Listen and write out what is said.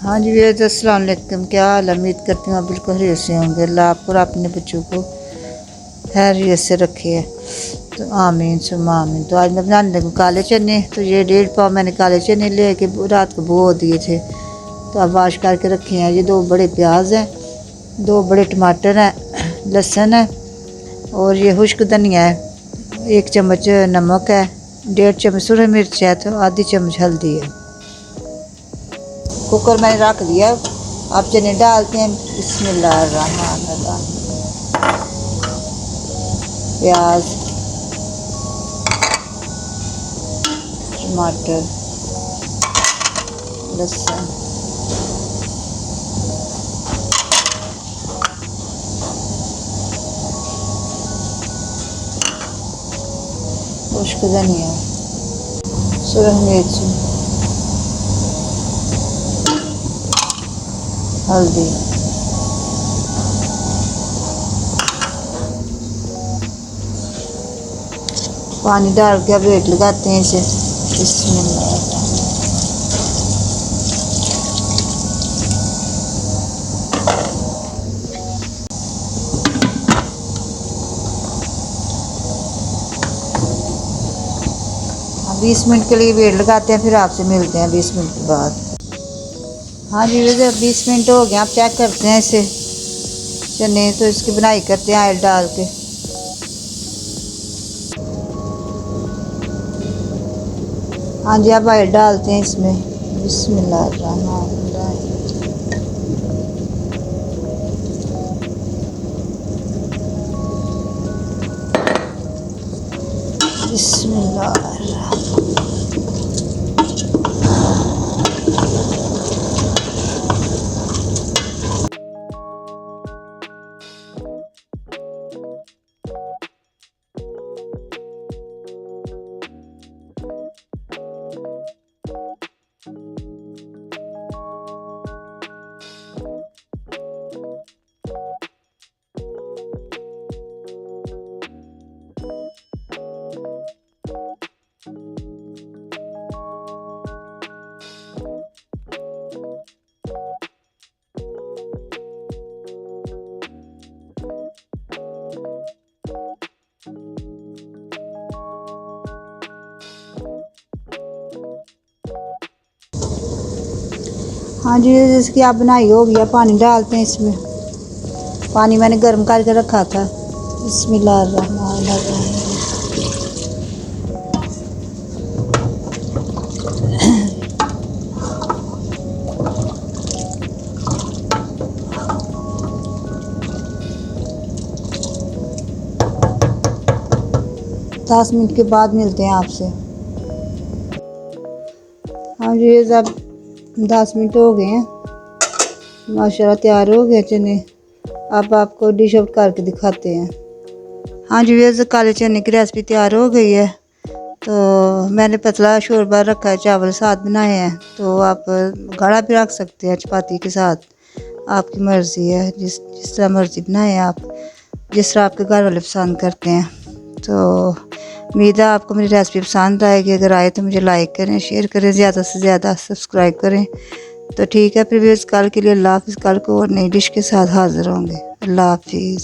हाँ जी भैया, अस्सलाम वालेकुम। क्या हाल है? उम्मीद करती हूँ आप बिल्कुल खैरियत से होंगे। अल्लाह आपको और अपने बच्चों को खैरियत से रखे है, तो आमीन सुम्मा आमीन। तो आज मैं बनाने लगी काले चने। तो ये 1.5 पाव मैंने काले चने ले के रात को भिगो दिए थे, तो अब वाश करके रखे हैं। ये 2 बड़े प्याज हैं, 2 बड़े टमाटर हैं, लहसुन है और ये खुश्क धनिया है। 1 चम्मच नमक है, 1.5 चम्मच सूरज मिर्च है, तो आधी चम्मच हल्दी है। कुकर मैंने रख दिया, अब चने डालते हैं। बिस्मिल्लाहिर्रहमानिर्रहीम। प्याज, टमाटर, लहसुन, खुश्क धनिया, सूरज मिर्च, हल्दी, पानी डाल के अब रेट लगाते हैं इसे। बिस्मिल्लाह। 20 मिनट के लिए वेट लगाते हैं, फिर आपसे मिलते हैं 20 मिनट के बाद। हाँ जी वैसे 20 मिनट हो गए, आप चेक करते हैं इसे चने। तो इसकी बनाई करते हैं ऑयल डाल के। हाँ जी, अब ऑयल डालते हैं इसमें। बिस्मिल्लाहिर्रहमानिर्रहीम। बिस्मिल्लाह। हाँ जी, जिसकी आप बनाई हो गया, पानी डालते हैं इसमें। पानी मैंने गर्म करके रखा था। बिस्मिल्लाहिर्रहमानिर्रहीम। 10 मिनट के बाद मिलते हैं आपसे। हाँ जी, ये सब 10 मिनट हो गए हैं, माशाल्लाह तैयार हो गए चने। अब आपको डिश आउट करके दिखाते हैं। हाँ जी, ये काले चने की रेसिपी तैयार हो गई है। तो मैंने पतला शोरबा रखा है, चावल साथ बनाए हैं। तो आप गाढ़ा भी रख सकते हैं चपाती के साथ, आपकी मर्ज़ी है। जिस तरह मर्ज़ी बनाएं आप, जिस तरह आपके घर वाले पसंद करते हैं। तो उम्मीद है आपको मेरी रेसिपी पसंद आएगी। अगर आए तो मुझे लाइक करें, शेयर करें, ज़्यादा से ज़्यादा सब्सक्राइब करें। तो ठीक है, प्रीवियस कल के लिए अल्लाह हाफ़िज़। कल को और नई डिश के साथ हाज़िर होंगे। अल्लाह हाफ़िज़।